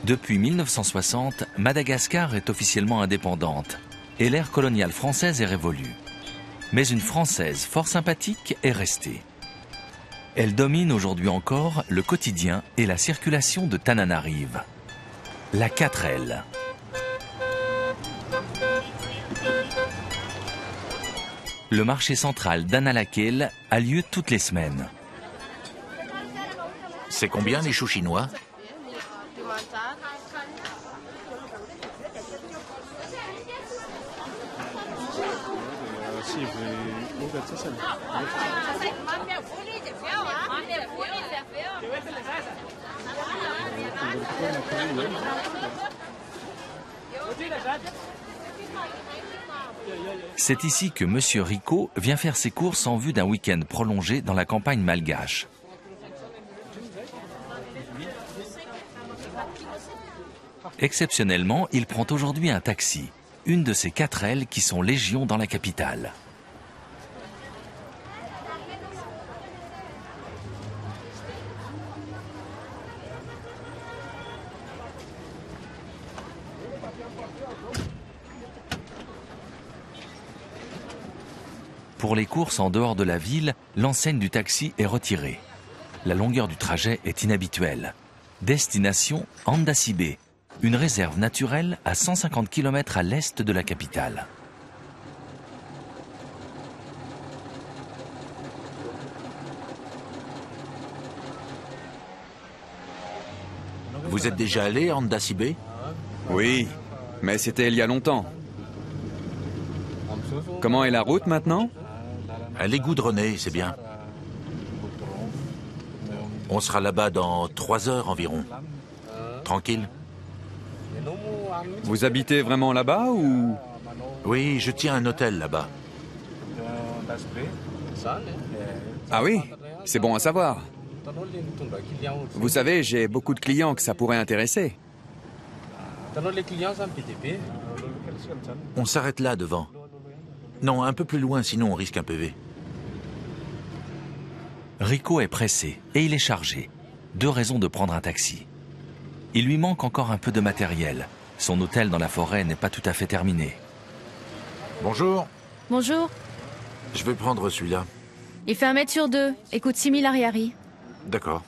Depuis 1960, Madagascar est officiellement indépendante et l'ère coloniale française est révolue. Mais une Française fort sympathique est restée. Elle domine aujourd'hui encore le quotidien et la circulation de Tananarive. La 4L. Le marché central d'Analakel a lieu toutes les semaines. C'est combien les choux chinois? C'est ici que Monsieur Rico vient faire ses courses en vue d'un week-end prolongé dans la campagne malgache. Exceptionnellement, il prend aujourd'hui un taxi, une de ces 4L qui sont légion dans la capitale. Pour les courses en dehors de la ville, l'enseigne du taxi est retirée. La longueur du trajet est inhabituelle. Destination Andasibe, une réserve naturelle à 150 km à l'est de la capitale. Vous êtes déjà allé à Andasibe? Oui, mais c'était il y a longtemps. Comment est la route maintenant? Elle est goudronnée, c'est bien. On sera là-bas dans 3 heures environ. Tranquille. Vous habitez vraiment là-bas ou... Oui, je tiens un hôtel là-bas. Ah oui, c'est bon à savoir. Vous savez, j'ai beaucoup de clients que ça pourrait intéresser. On s'arrête là devant. Non, un peu plus loin, sinon on risque un PV. Rico est pressé et il est chargé. 2 raisons de prendre un taxi. Il lui manque encore un peu de matériel. Son hôtel dans la forêt n'est pas tout à fait terminé. Bonjour. Bonjour. Je vais prendre celui-là. Il fait 1 mètre sur 2 et coûte 6 000 ariary. D'accord.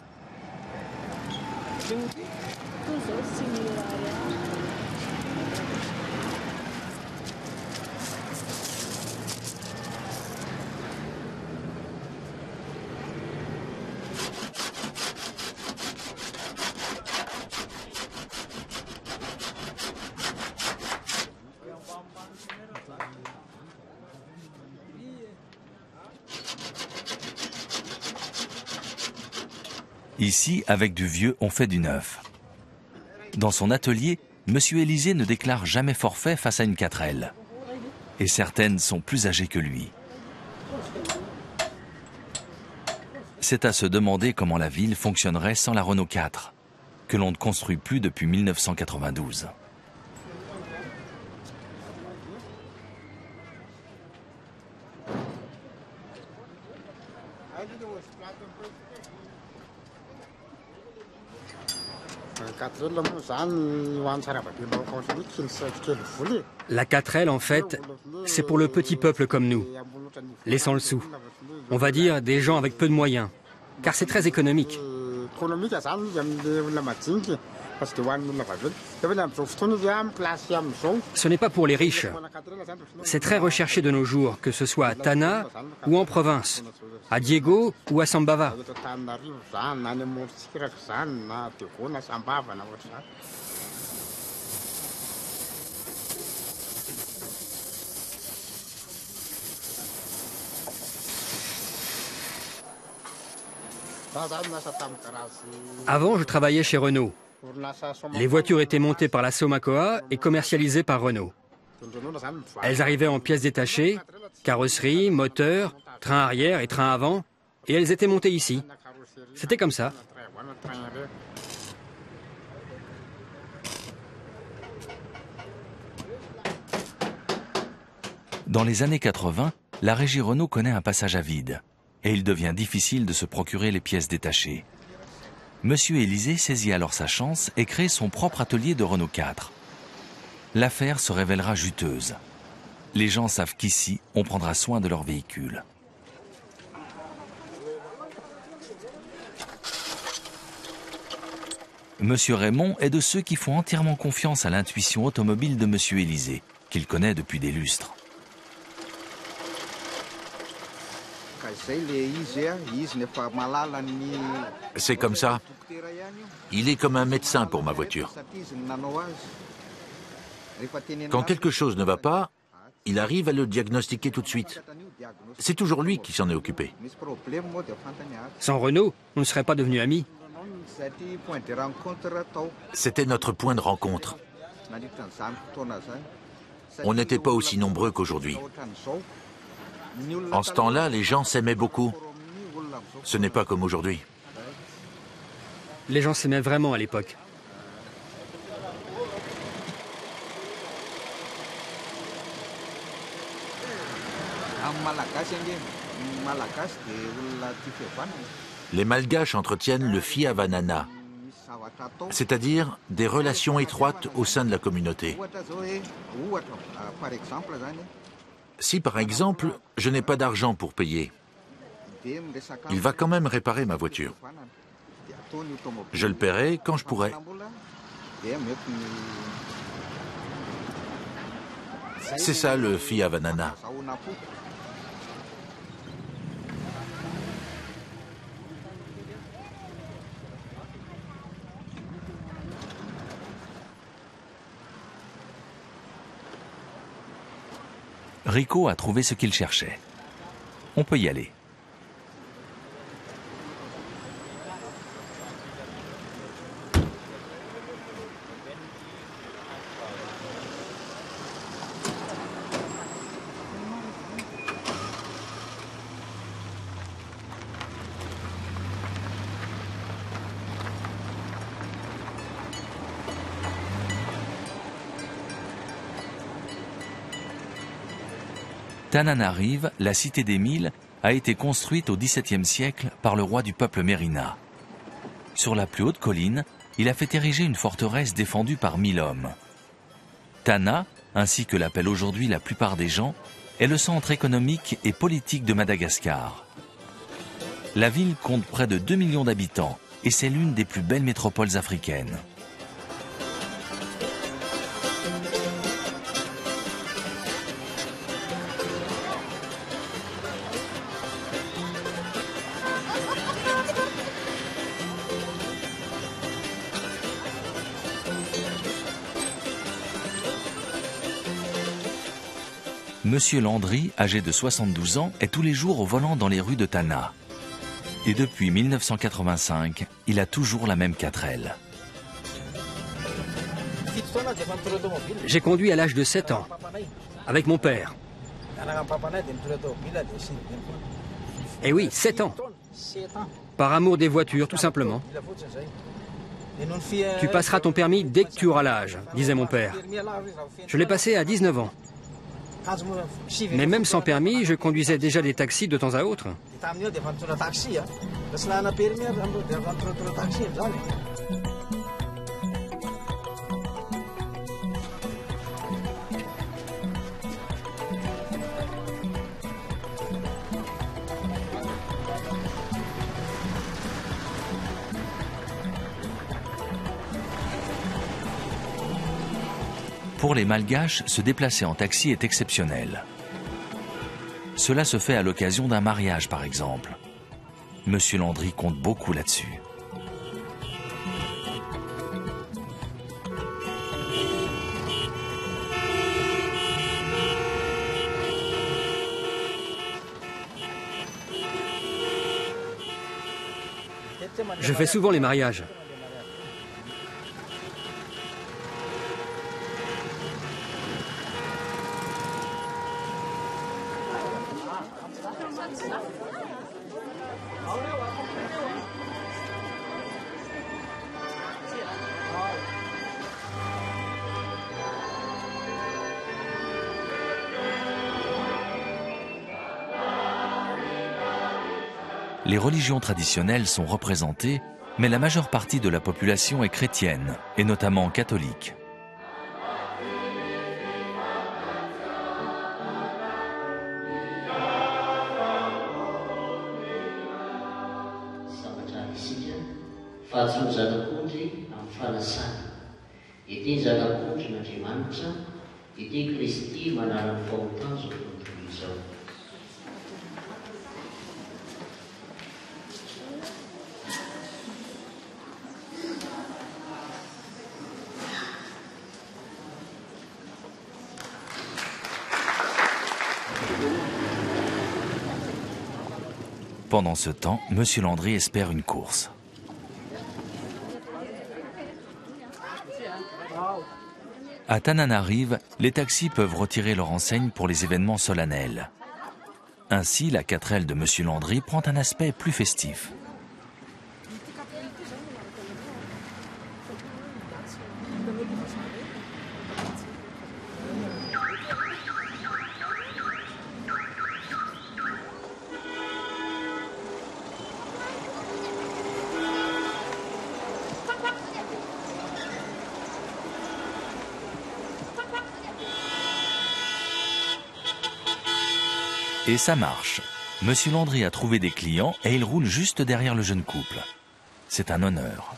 Ici, avec du vieux, on fait du neuf. Dans son atelier, Monsieur Élisée ne déclare jamais forfait face à une 4L. Et certaines sont plus âgées que lui. C'est à se demander comment la ville fonctionnerait sans la Renault 4, que l'on ne construit plus depuis 1992. La 4L, en fait, c'est pour le petit peuple comme nous, les sans-le-sou. On va dire des gens avec peu de moyens, car c'est très économique. Ce n'est pas pour les riches. C'est très recherché de nos jours, que ce soit à Tana ou en province, à Diego ou à Sambava. Avant, je travaillais chez Renault. Les voitures étaient montées par la Somacoa et commercialisées par Renault. Elles arrivaient en pièces détachées, carrosserie, moteur, train arrière et train avant, et elles étaient montées ici. C'était comme ça. Dans les années 80, la régie Renault connaît un passage à vide et il devient difficile de se procurer les pièces détachées. Monsieur Élysée saisit alors sa chance et crée son propre atelier de Renault 4. L'affaire se révélera juteuse. Les gens savent qu'ici, on prendra soin de leur véhicule. Monsieur Raymond est de ceux qui font entièrement confiance à l'intuition automobile de Monsieur Élysée, qu'il connaît depuis des lustres. C'est comme ça. Il est comme un médecin pour ma voiture. Quand quelque chose ne va pas, il arrive à le diagnostiquer tout de suite. C'est toujours lui qui s'en est occupé. Sans Renault, on ne serait pas devenus amis. C'était notre point de rencontre. On n'était pas aussi nombreux qu'aujourd'hui. En ce temps-là, les gens s'aimaient beaucoup. Ce n'est pas comme aujourd'hui. Les gens s'aimaient vraiment à l'époque. Les Malgaches entretiennent le fiavanana, c'est-à-dire des relations étroites au sein de la communauté. Si par exemple, je n'ai pas d'argent pour payer, il va quand même réparer ma voiture. Je le paierai quand je pourrai. C'est ça le fiavanana. Rico a trouvé ce qu'il cherchait. On peut y aller. Tananarive, la cité des Mille, a été construite au XVIIe siècle par le roi du peuple Mérina. Sur la plus haute colline, il a fait ériger une forteresse défendue par 1000 hommes. Tana, ainsi que l'appellent aujourd'hui la plupart des gens, est le centre économique et politique de Madagascar. La ville compte près de 2 millions d'habitants et c'est l'une des plus belles métropoles africaines. Monsieur Landry, âgé de 72 ans, est tous les jours au volant dans les rues de Tana. Et depuis 1985, il a toujours la même 4L. J'ai conduit à l'âge de 7 ans, avec mon père. Eh oui, 7 ans. Par amour des voitures, tout simplement. Tu passeras ton permis dès que tu auras l'âge, disait mon père. Je l'ai passé à 19 ans. Mais même sans permis, je conduisais déjà des taxis de temps à autre. Pour les Malgaches, se déplacer en taxi est exceptionnel. Cela se fait à l'occasion d'un mariage, par exemple. Monsieur Landry compte beaucoup là-dessus. Je fais souvent les mariages. Les religions traditionnelles sont représentées Mais la majeure partie de la population est chrétienne, et notamment catholique. Pendant ce temps, M. Landry espère une course. À Tananarive, les taxis peuvent retirer leur enseigne pour les événements solennels. Ainsi, la 4L de M. Landry prend un aspect plus festif. Et ça marche. Monsieur Landry a trouvé des clients et il roule juste derrière le jeune couple. C'est un honneur.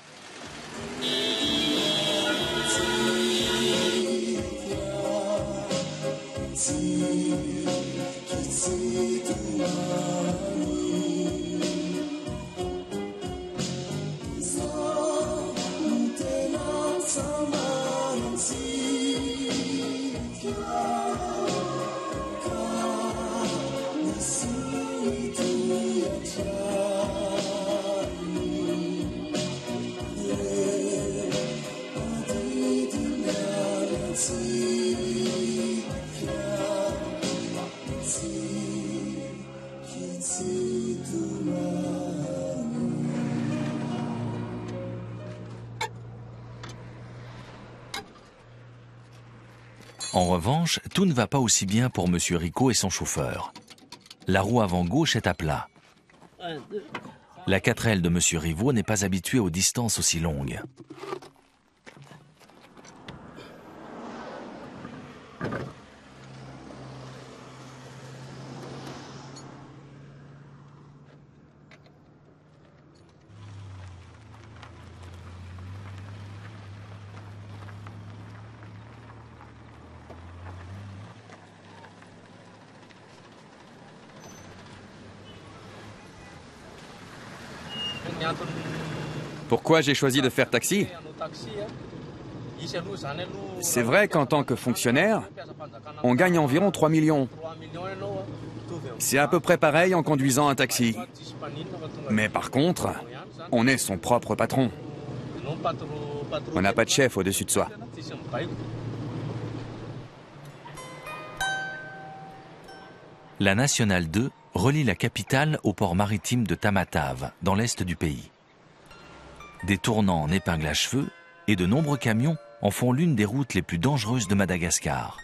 En revanche, tout ne va pas aussi bien pour M. Rico et son chauffeur. La roue avant gauche est à plat. La 4L de M. Rivaux n'est pas habituée aux distances aussi longues. Pourquoi j'ai choisi de faire taxi? C'est vrai qu'en tant que fonctionnaire, on gagne environ 3 millions. C'est à peu près pareil en conduisant un taxi. Mais par contre, on est son propre patron. On n'a pas de chef au-dessus de soi. La Nationale 2 relie la capitale au port maritime de Tamatave, dans l'est du pays. Des tournants en épingle à cheveux et de nombreux camions en font l'une des routes les plus dangereuses de Madagascar.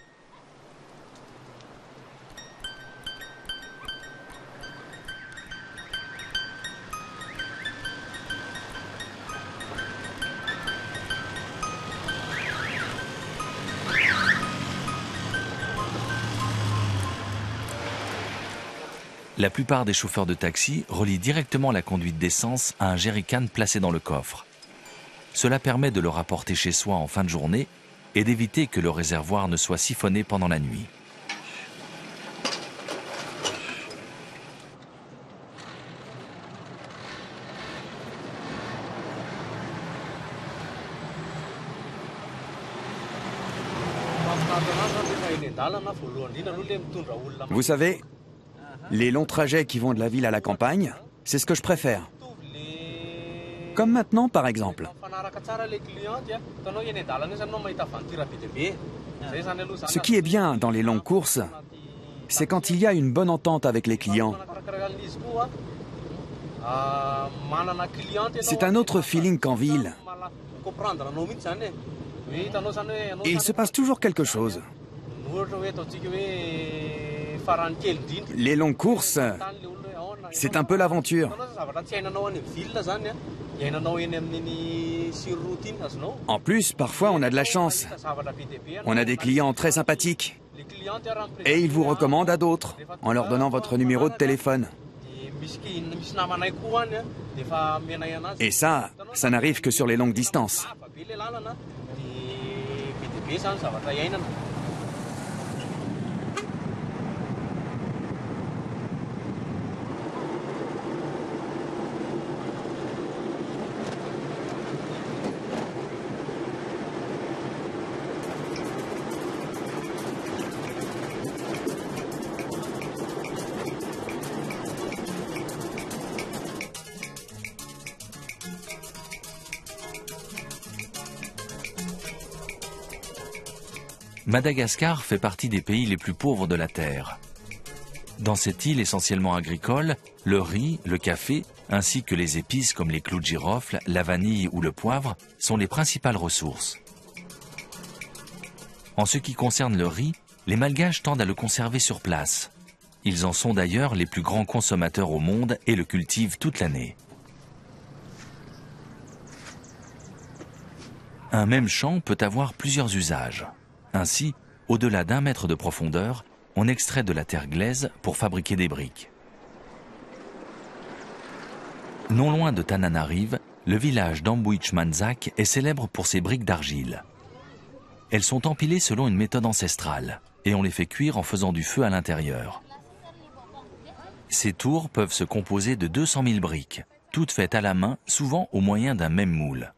La plupart des chauffeurs de taxi relient directement la conduite d'essence à un jerrycan placé dans le coffre. Cela permet de le rapporter chez soi en fin de journée et d'éviter que le réservoir ne soit siphonné pendant la nuit. Vous savez, les longs trajets qui vont de la ville à la campagne, c'est ce que je préfère. Comme maintenant, par exemple. Ce qui est bien dans les longues courses, c'est quand il y a une bonne entente avec les clients. C'est un autre feeling qu'en ville. Et il se passe toujours quelque chose. Les longues courses, c'est un peu l'aventure. En plus, parfois on a de la chance. On a des clients très sympathiques. Et ils vous recommandent à d'autres, en leur donnant votre numéro de téléphone. Et ça n'arrive que sur les longues distances. Madagascar fait partie des pays les plus pauvres de la Terre. Dans cette île essentiellement agricole, le riz, le café, ainsi que les épices comme les clous de girofle, la vanille ou le poivre sont les principales ressources. En ce qui concerne le riz, les Malgaches tendent à le conserver sur place. Ils en sont d'ailleurs les plus grands consommateurs au monde et le cultivent toute l'année. Un même champ peut avoir plusieurs usages. Ainsi, au-delà d'1 mètre de profondeur, on extrait de la terre glaise pour fabriquer des briques. Non loin de Tananarive, le village d'Ambuich-Manzak est célèbre pour ses briques d'argile. Elles sont empilées selon une méthode ancestrale et on les fait cuire en faisant du feu à l'intérieur. Ces tours peuvent se composer de 200 000 briques, toutes faites à la main, souvent au moyen d'un même moule.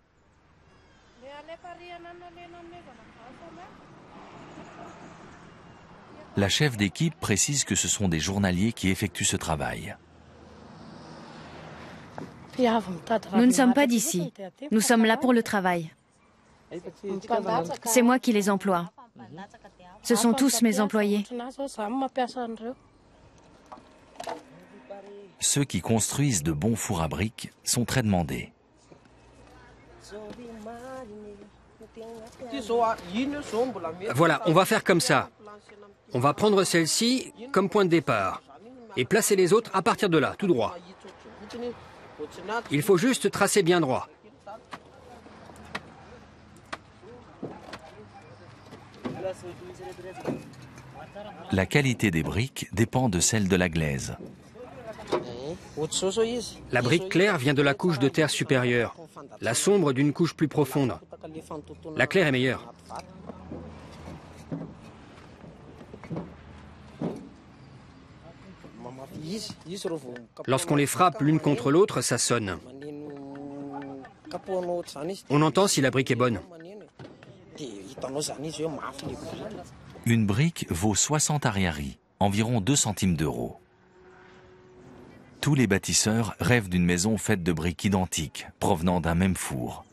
La chef d'équipe précise que ce sont des journaliers qui effectuent ce travail. Nous ne sommes pas d'ici. Nous sommes là pour le travail. C'est moi qui les emploie. Ce sont tous mes employés. Ceux qui construisent de bons fours à briques sont très demandés. Voilà, on va faire comme ça. On va prendre celle-ci comme point de départ et placer les autres à partir de là, tout droit. Il faut juste tracer bien droit. La qualité des briques dépend de celle de la glaise. La brique claire vient de la couche de terre supérieure, la sombre d'une couche plus profonde. La claire est meilleure. Lorsqu'on les frappe l'une contre l'autre, ça sonne. On entend si la brique est bonne. Une brique vaut 60 ariary, environ 2 centimes d'euros. Tous les bâtisseurs rêvent d'une maison faite de briques identiques, provenant d'un même four.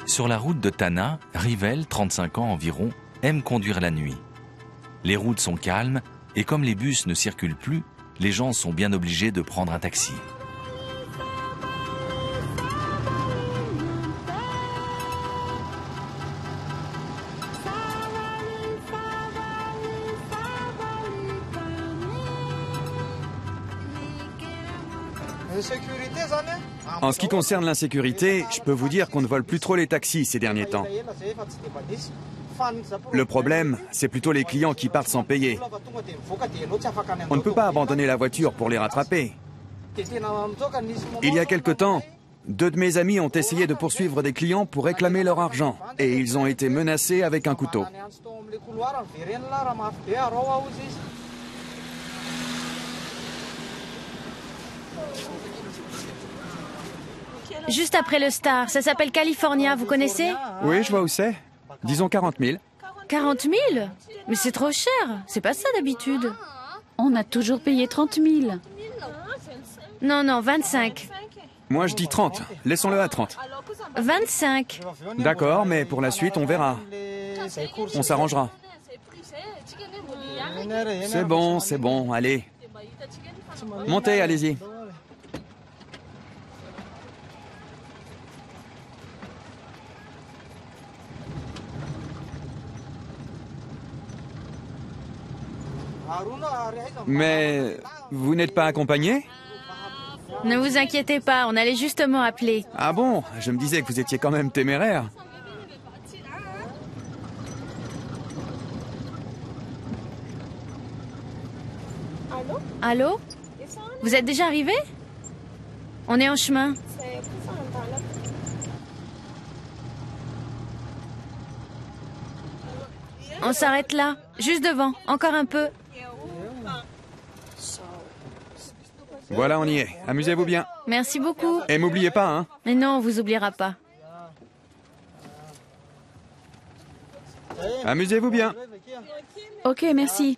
Sur la route de Tana, Rivel, 35 ans environ, aime conduire la nuit. Les routes sont calmes et comme les bus ne circulent plus, les gens sont bien obligés de prendre un taxi. En ce qui concerne l'insécurité, je peux vous dire qu'on ne vole plus trop les taxis ces derniers temps. Le problème, c'est plutôt les clients qui partent sans payer. On ne peut pas abandonner la voiture pour les rattraper. Il y a quelque temps, 2 de mes amis ont essayé de poursuivre des clients pour réclamer leur argent et ils ont été menacés avec un couteau. Juste après le Star, ça s'appelle California, vous connaissez? Oui, je vois où c'est. Disons 40 000. 40 000? Mais c'est trop cher, c'est pas ça d'habitude. On a toujours payé 30 000. Non, non, 25. Moi, je dis 30. Laissons-le à 30. 25. D'accord, mais pour la suite, on verra. On s'arrangera. C'est bon, allez. Montez, allez-y. Mais vous n'êtes pas accompagné? Ne vous inquiétez pas, on allait justement appeler. Ah bon? Je me disais que vous étiez quand même téméraire. Allô? Vous êtes déjà arrivé? On est en chemin. On s'arrête là, juste devant, encore un peu. Voilà, on y est. Amusez-vous bien. Merci beaucoup. Et m'oubliez pas, hein? Mais non, on vous oubliera pas. Amusez-vous bien. Ok, merci.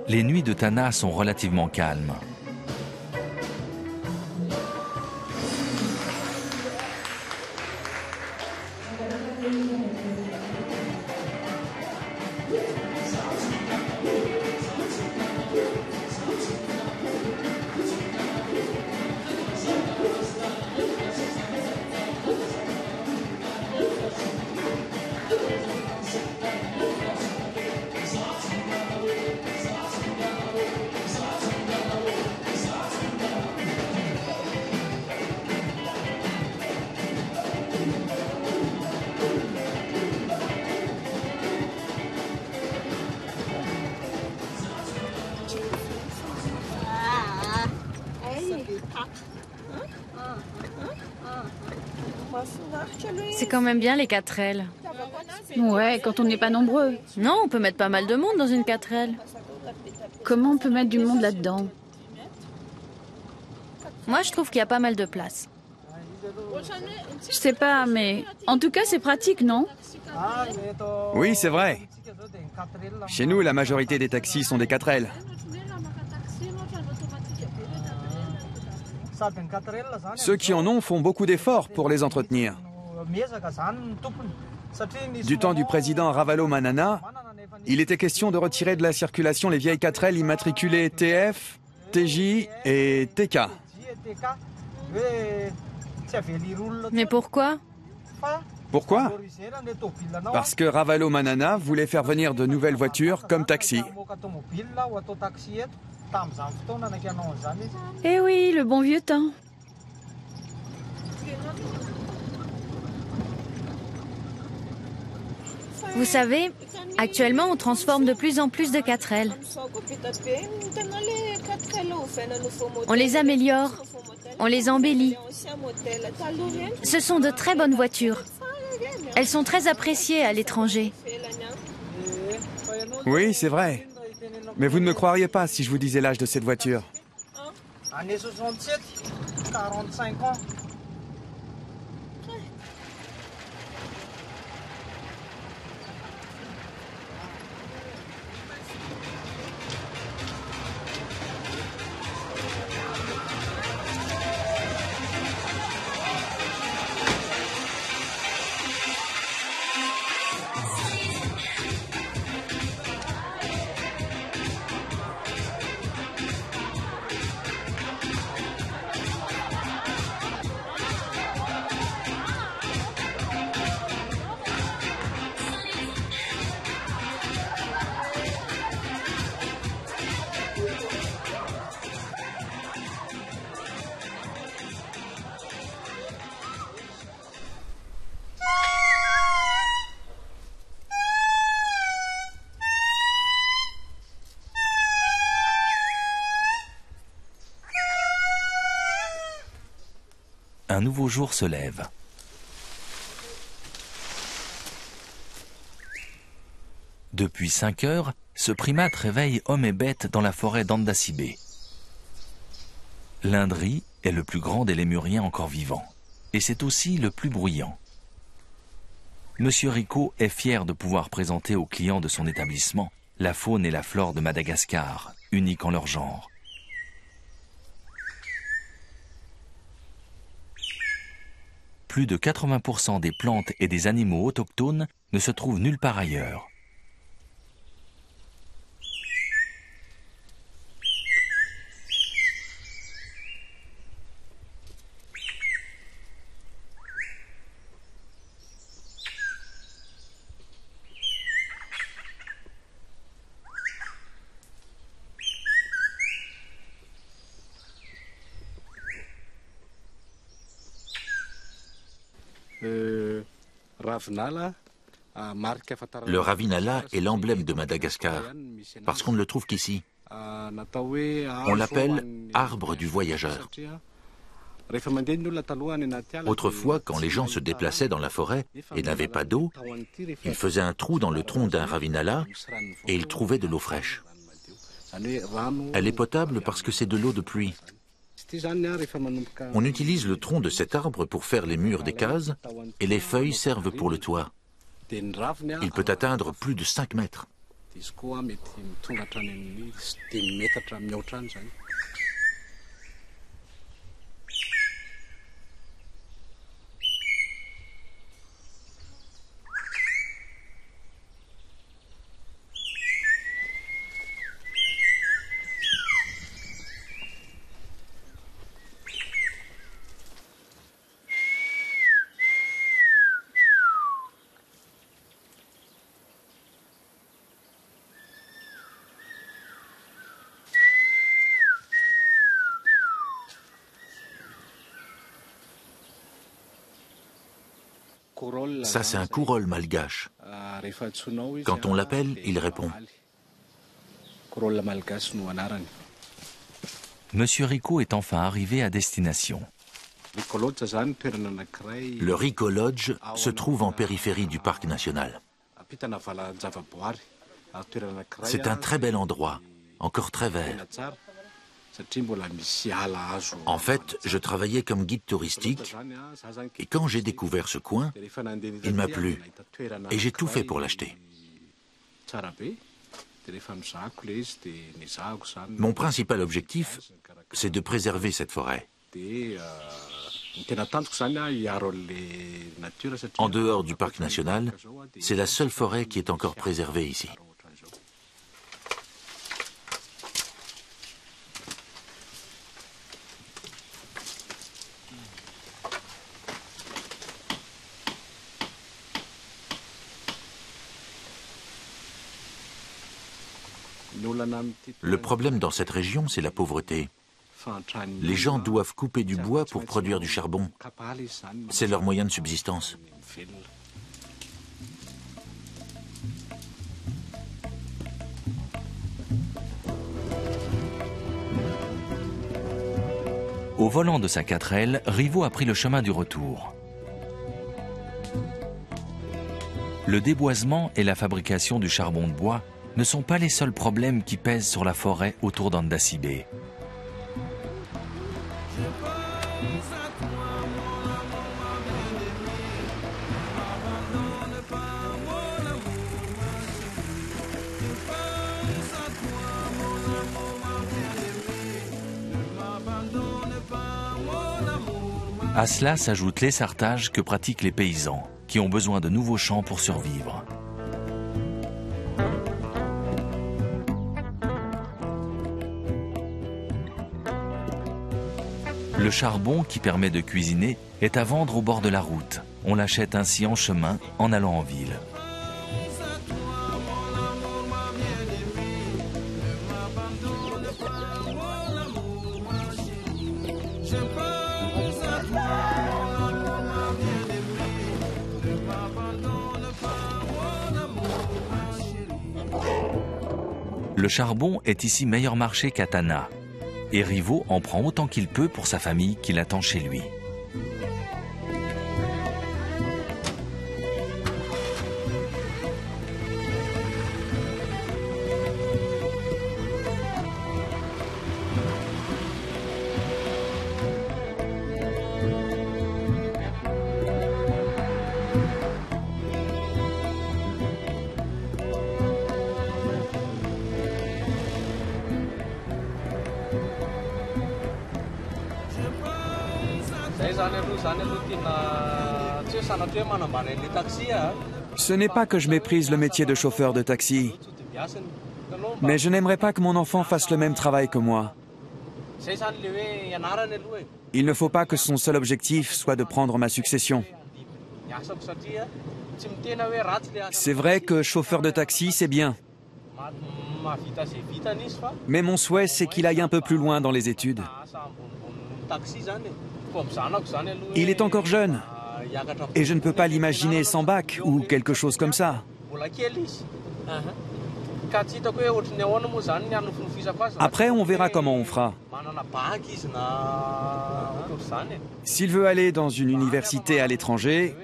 Les nuits de Tana sont relativement calmes. C'est quand même bien les 4L. Ouais, quand on n'est pas nombreux. Non, on peut mettre pas mal de monde dans une 4L. Comment on peut mettre du monde là-dedans? Moi, je trouve qu'il y a pas mal de place. Je sais pas, mais en tout cas, c'est pratique, non? Oui, c'est vrai. Chez nous, la majorité des taxis sont des 4L. Ceux qui en ont font beaucoup d'efforts pour les entretenir. Du temps du président Ravalomanana, il était question de retirer de la circulation les vieilles 4L immatriculées TF, TJ et TK. Mais pourquoi? Pourquoi? Parce que Ravalomanana voulait faire venir de nouvelles voitures comme taxi. Eh oui, le bon vieux temps. Vous savez, actuellement, on transforme de plus en plus de 4L. On les améliore, on les embellit. Ce sont de très bonnes voitures. Elles sont très appréciées à l'étranger. Oui, c'est vrai. Mais vous ne me croiriez pas si je vous disais l'âge de cette voiture. Années 67, 45 ans. Un nouveau jour se lève. Depuis 5 heures, ce primate réveille hommes et bêtes dans la forêt d'Andasibé. L'Indri est le plus grand des lémuriens encore vivants, et c'est aussi le plus bruyant. Monsieur Rico est fier de pouvoir présenter aux clients de son établissement la faune et la flore de Madagascar, uniques en leur genre. Plus de 80% des plantes et des animaux autochtones ne se trouvent nulle part ailleurs. Le ravinala est l'emblème de Madagascar, parce qu'on ne le trouve qu'ici. On l'appelle arbre du voyageur. Autrefois, quand les gens se déplaçaient dans la forêt et n'avaient pas d'eau, ils faisaient un trou dans le tronc d'un ravinala et ils trouvaient de l'eau fraîche. Elle est potable parce que c'est de l'eau de pluie. On utilise le tronc de cet arbre pour faire les murs des cases et les feuilles servent pour le toit. Il peut atteindre plus de 5 mètres. Ça, c'est un kourol malgache. Quand on l'appelle, il répond. Monsieur Rico est enfin arrivé à destination. Le Rico Lodge se trouve en périphérie du parc national. C'est un très bel endroit, encore très vert. En fait, je travaillais comme guide touristique et quand j'ai découvert ce coin, il m'a plu et j'ai tout fait pour l'acheter. Mon principal objectif, c'est de préserver cette forêt. En dehors du parc national, c'est la seule forêt qui est encore préservée ici. Le problème dans cette région, c'est la pauvreté. Les gens doivent couper du bois pour produire du charbon. C'est leur moyen de subsistance. Au volant de sa 4L, Rivo a pris le chemin du retour. Le déboisement et la fabrication du charbon de bois ne sont pas les seuls problèmes qui pèsent sur la forêt autour d'Andasibe. À cela s'ajoute l'essartage que pratiquent les paysans, qui ont besoin de nouveaux champs pour survivre. Le charbon qui permet de cuisiner est à vendre au bord de la route. On l'achète ainsi en chemin en allant en ville. Le charbon est ici meilleur marché qu'à Tana. Et Rivo en prend autant qu'il peut pour sa famille qui l'attend chez lui. Ce n'est pas que je méprise le métier de chauffeur de taxi, mais je n'aimerais pas que mon enfant fasse le même travail que moi. Il ne faut pas que son seul objectif soit de prendre ma succession. C'est vrai que chauffeur de taxi, c'est bien. Mais mon souhait, c'est qu'il aille un peu plus loin dans les études. Il est encore jeune, et je ne peux pas l'imaginer sans bac ou quelque chose comme ça. Après, on verra comment on fera. S'il veut aller dans une université à l'étranger,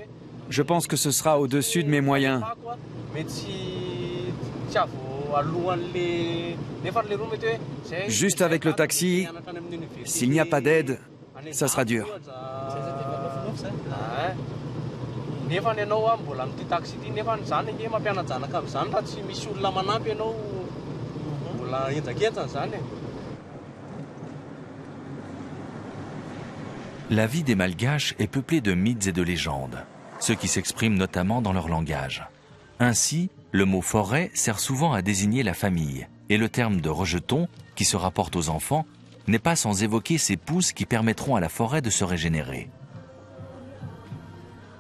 je pense que ce sera au-dessus de mes moyens. Juste avec le taxi, s'il n'y a pas d'aide, ça sera dur. La vie des Malgaches est peuplée de mythes et de légendes, ceux qui s'expriment notamment dans leur langage. Ainsi, le mot forêt sert souvent à désigner la famille, et le terme de rejeton, qui se rapporte aux enfants, n'est pas sans évoquer ces pousses qui permettront à la forêt de se régénérer.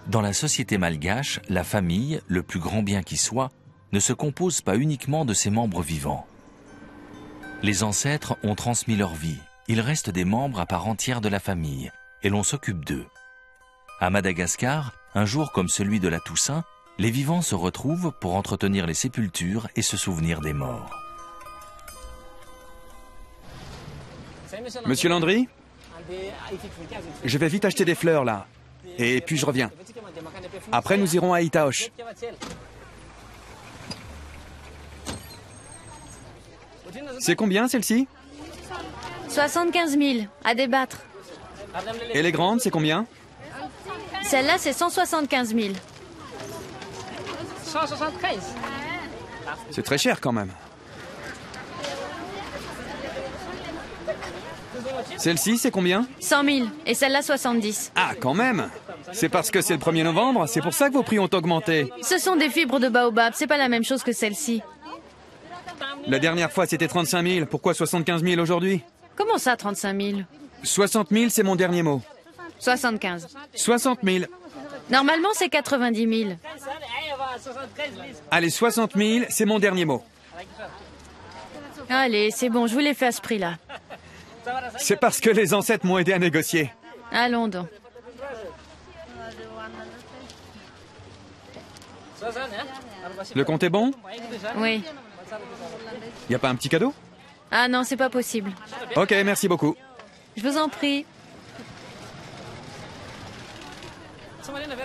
Dans la société malgache, la famille, le plus grand bien qui soit, ne se compose pas uniquement de ses membres vivants. Les ancêtres ont transmis leur vie, ils restent des membres à part entière de la famille, et l'on s'occupe d'eux. À Madagascar, un jour comme celui de la Toussaint, les vivants se retrouvent pour entretenir les sépultures et se souvenir des morts. Monsieur Landry, je vais vite acheter des fleurs là, et puis je reviens. Après, nous irons à Itaoche. C'est combien celle-ci? 75 000, à débattre. Et les grandes, c'est combien? Celle-là, c'est 175 000. 175. C'est très cher quand même. Celle-ci, c'est combien? 100 000, et celle-là, 70. Ah, quand même! C'est parce que c'est le 1er novembre, c'est pour ça que vos prix ont augmenté. Ce sont des fibres de baobab, c'est pas la même chose que celle-ci. La dernière fois, c'était 35 000. Pourquoi 75 000 aujourd'hui? Comment ça, 35 000? 60 000, c'est mon dernier mot. 75. 60 000. Normalement, c'est 90 000. Allez, 60 000, c'est mon dernier mot. Allez, c'est bon, je vous l'ai fait à ce prix-là. C'est parce que les ancêtres m'ont aidé à négocier. Allons donc. Le compte est bon? Oui. Y a pas un petit cadeau? Ah non, c'est pas possible. Ok, merci beaucoup. Je vous en prie.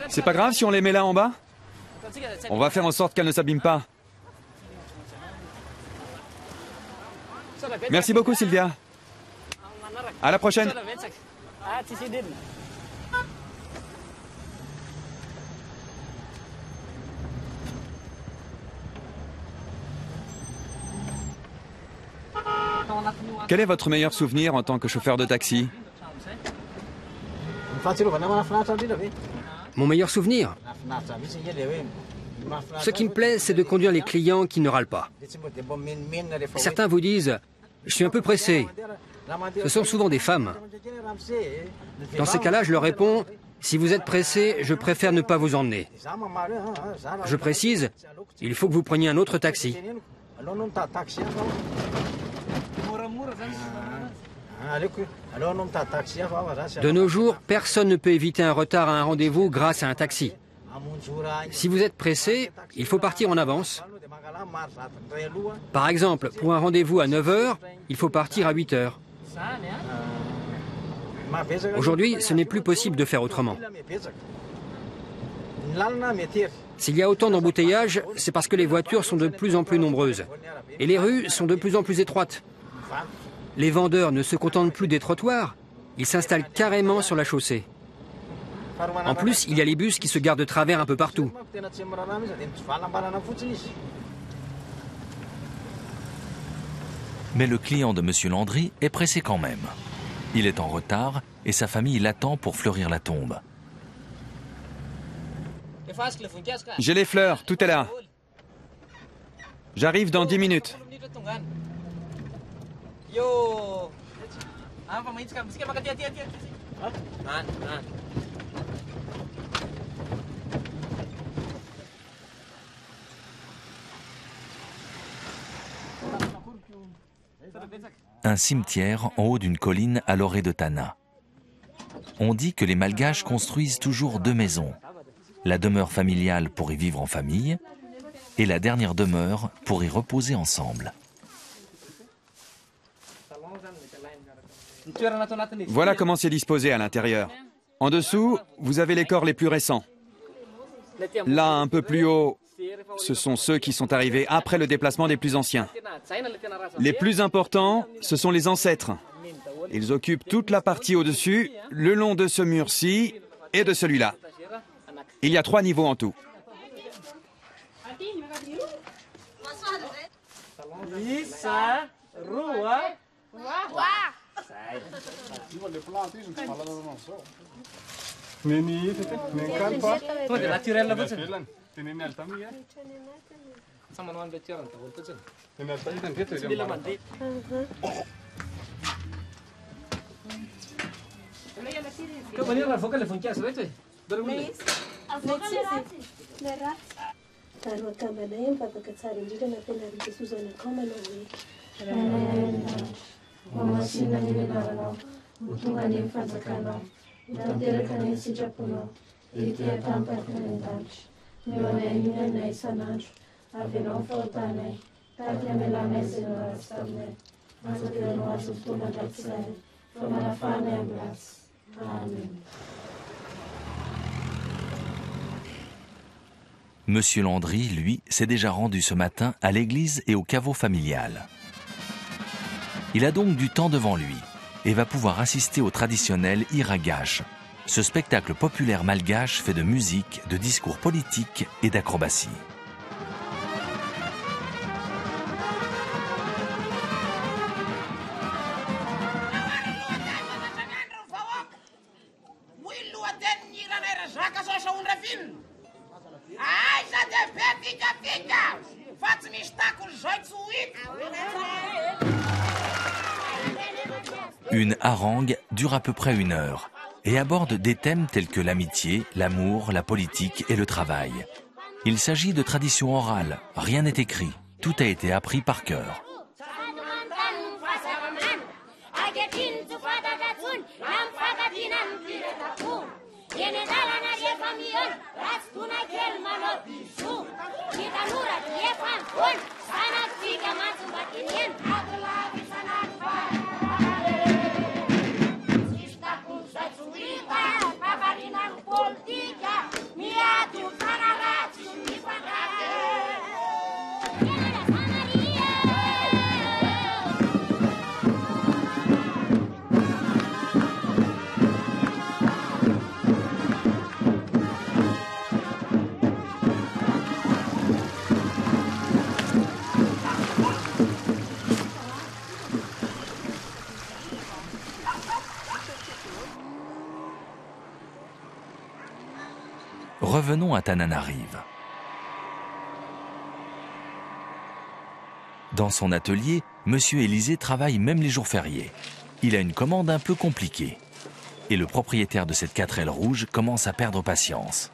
C'est pas grave si on les met là en bas? On va faire en sorte qu'elles ne s'abîment pas. Merci beaucoup, Sylvia. À la prochaine. Quel est votre meilleur souvenir en tant que chauffeur de taxi? Mon meilleur souvenir? Ce qui me plaît, c'est de conduire les clients qui ne râlent pas. Certains vous disent « je suis un peu pressé ». Ce sont souvent des femmes. Dans ces cas-là, je leur réponds « si vous êtes pressé, je préfère ne pas vous emmener ». Je précise « il faut que vous preniez un autre taxi ». De nos jours, personne ne peut éviter un retard à un rendez-vous grâce à un taxi. Si vous êtes pressé, il faut partir en avance. Par exemple, pour un rendez-vous à 9 h, il faut partir à 8 h. Aujourd'hui, ce n'est plus possible de faire autrement. S'il y a autant d'embouteillages, c'est parce que les voitures sont de plus en plus nombreuses. Et les rues sont de plus en plus étroites. Les vendeurs ne se contentent plus des trottoirs, ils s'installent carrément sur la chaussée. En plus, il y a les bus qui se garent de travers un peu partout. Mais le client de M. Landry est pressé quand même. Il est en retard et sa famille l'attend pour fleurir la tombe. J'ai les fleurs, tout est là. J'arrive dans 10 minutes. Un cimetière en haut d'une colline à l'orée de Tana. On dit que les Malgaches construisent toujours 2 maisons. La demeure familiale pour y vivre en famille et la dernière demeure pour y reposer ensemble. Voilà comment c'est disposé à l'intérieur. En dessous, vous avez les corps les plus récents. Là, un peu plus haut, ce sont ceux qui sont arrivés après le déplacement des plus anciens. Les plus importants, ce sont les ancêtres. Ils occupent toute la partie au-dessus, le long de ce mur-ci et de celui-là. Il y a 3 niveaux en tout. Monsieur Landry, lui, s'est déjà rendu ce matin à l'église et au caveau familial. Il a donc du temps devant lui et va pouvoir assister au traditionnel Iragash, ce spectacle populaire malgache fait de musique, de discours politiques et d'acrobatie. Une harangue dure à peu près 1 heure et aborde des thèmes tels que l'amitié, l'amour, la politique et le travail. Il s'agit de traditions orales, rien n'est écrit, tout a été appris par cœur. Revenons à Tananarive. Dans son atelier, Monsieur Élisée travaille même les jours fériés. Il a une commande un peu compliquée. Et le propriétaire de cette 4L rouge commence à perdre patience.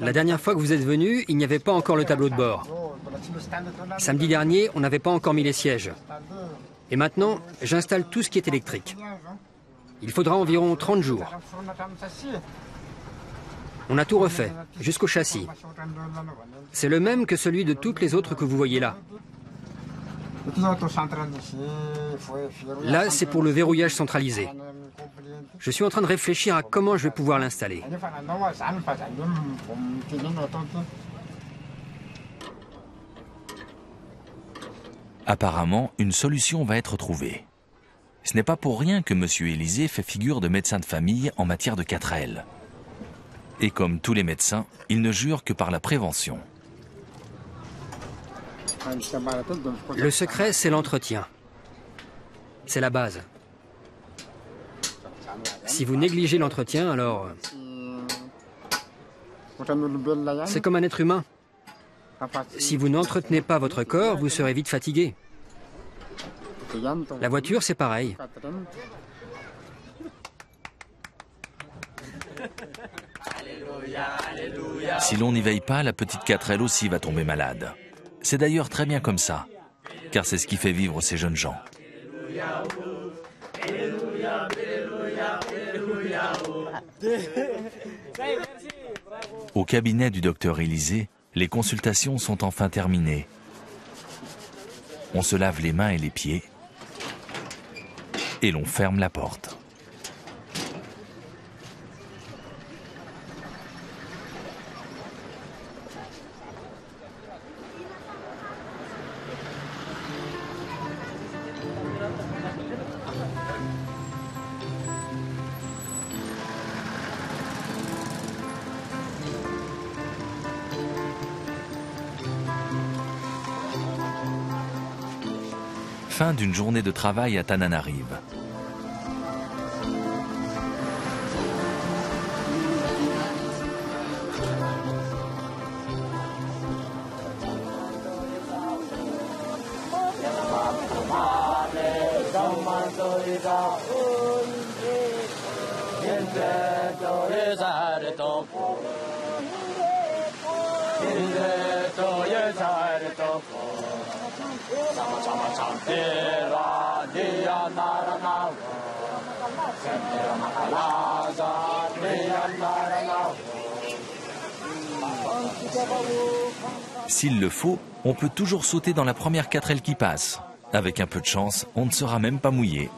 La dernière fois que vous êtes venu, il n'y avait pas encore le tableau de bord. Samedi dernier, on n'avait pas encore mis les sièges. Et maintenant, j'installe tout ce qui est électrique. Il faudra environ 30 jours. On a tout refait, jusqu'au châssis. C'est le même que celui de toutes les autres que vous voyez là. Là, c'est pour le verrouillage centralisé. Je suis en train de réfléchir à comment je vais pouvoir l'installer. Apparemment, une solution va être trouvée. Ce n'est pas pour rien que M. Élysée fait figure de médecin de famille en matière de 4L. Et comme tous les médecins, il ne jure que par la prévention. Le secret, c'est l'entretien. C'est la base. Si vous négligez l'entretien, alors... c'est comme un être humain. Si vous n'entretenez pas votre corps, vous serez vite fatigué. La voiture, c'est pareil. Si l'on n'y veille pas, la petite 4L aussi va tomber malade. C'est d'ailleurs très bien comme ça, car c'est ce qui fait vivre ces jeunes gens. Au cabinet du docteur Élysée, les consultations sont enfin terminées. On se lave les mains et les pieds et l'on ferme la porte. Fin d'une journée de travail à Tananarive. S'il le faut, on peut toujours sauter dans la première 4L qui passe. Avec un peu de chance, on ne sera même pas mouillé.